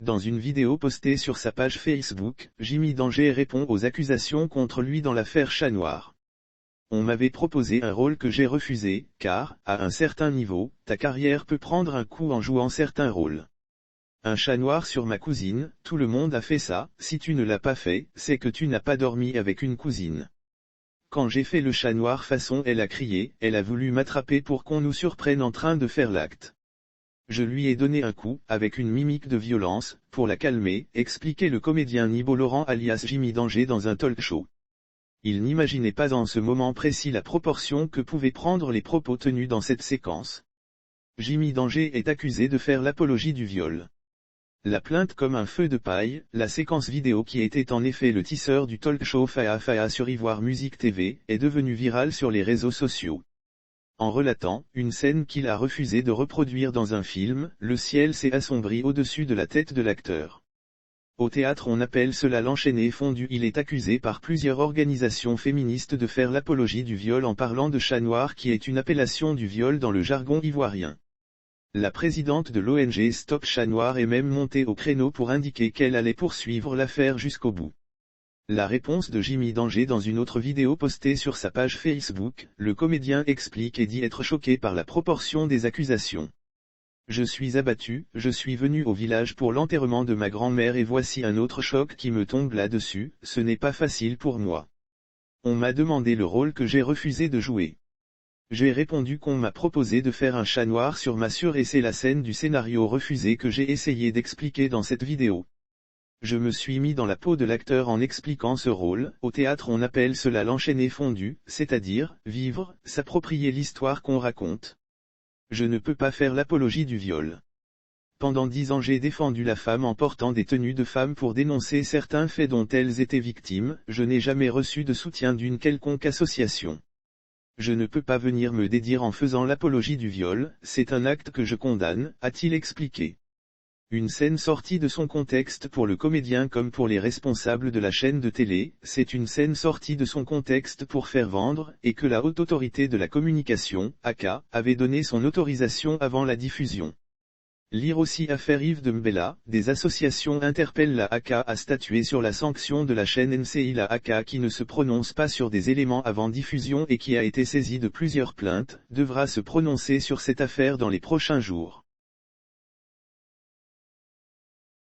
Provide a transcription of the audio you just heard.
Dans une vidéo postée sur sa page Facebook, Jimmy Danger répond aux accusations contre lui dans l'affaire Chat Noir. On m'avait proposé un rôle que j'ai refusé, car, à un certain niveau, ta carrière peut prendre un coup en jouant certains rôles. Un chat noir sur ma cousine, tout le monde a fait ça, si tu ne l'as pas fait, c'est que tu n'as pas dormi avec une cousine. Quand j'ai fait le chat noir façon elle a crié, elle a voulu m'attraper pour qu'on nous surprenne en train de faire l'acte. Je lui ai donné un coup, avec une mimique de violence, pour la calmer, expliquait le comédien Nibo Laurent alias Jimmy Danger dans un talk show. Il n'imaginait pas en ce moment précis la proportion que pouvaient prendre les propos tenus dans cette séquence. Jimmy Danger est accusé de faire l'apologie du viol. La plainte comme un feu de paille, la séquence vidéo qui était en effet le tisseur du talk show Faa Faa sur Ivoire Musique TV, est devenue virale sur les réseaux sociaux. En relatant une scène qu'il a refusé de reproduire dans un film, le ciel s'est assombri au-dessus de la tête de l'acteur. Au théâtre on appelle cela l'enchaîné fondu. Il est accusé par plusieurs organisations féministes de faire l'apologie du viol en parlant de chat noir qui est une appellation du viol dans le jargon ivoirien. La présidente de l'ONG Stop Chat Noir est même montée au créneau pour indiquer qu'elle allait poursuivre l'affaire jusqu'au bout. La réponse de Jimmy Danger dans une autre vidéo postée sur sa page Facebook, le comédien explique et dit être choqué par la proportion des accusations. Je suis abattu, je suis venu au village pour l'enterrement de ma grand-mère et voici un autre choc qui me tombe là-dessus, ce n'est pas facile pour moi. On m'a demandé le rôle que j'ai refusé de jouer. J'ai répondu qu'on m'a proposé de faire un chat noir sur ma sœur et c'est la scène du scénario refusé que j'ai essayé d'expliquer dans cette vidéo. Je me suis mis dans la peau de l'acteur en expliquant ce rôle. Au théâtre on appelle cela l'enchaîné fondu, c'est-à-dire, vivre, s'approprier l'histoire qu'on raconte. Je ne peux pas faire l'apologie du viol. Pendant 10 ans j'ai défendu la femme en portant des tenues de femme pour dénoncer certains faits dont elles étaient victimes, je n'ai jamais reçu de soutien d'une quelconque association. Je ne peux pas venir me dédire en faisant l'apologie du viol, c'est un acte que je condamne, a-t-il expliqué. Une scène sortie de son contexte pour le comédien comme pour les responsables de la chaîne de télé, c'est une scène sortie de son contexte pour faire vendre, et que la Haute Autorité de la Communication, AK, avait donné son autorisation avant la diffusion. Lire aussi affaire Yves de Mbella, des associations interpellent la AK à statuer sur la sanction de la chaîne MCI. La AK qui ne se prononce pas sur des éléments avant diffusion et qui a été saisie de plusieurs plaintes, devra se prononcer sur cette affaire dans les prochains jours.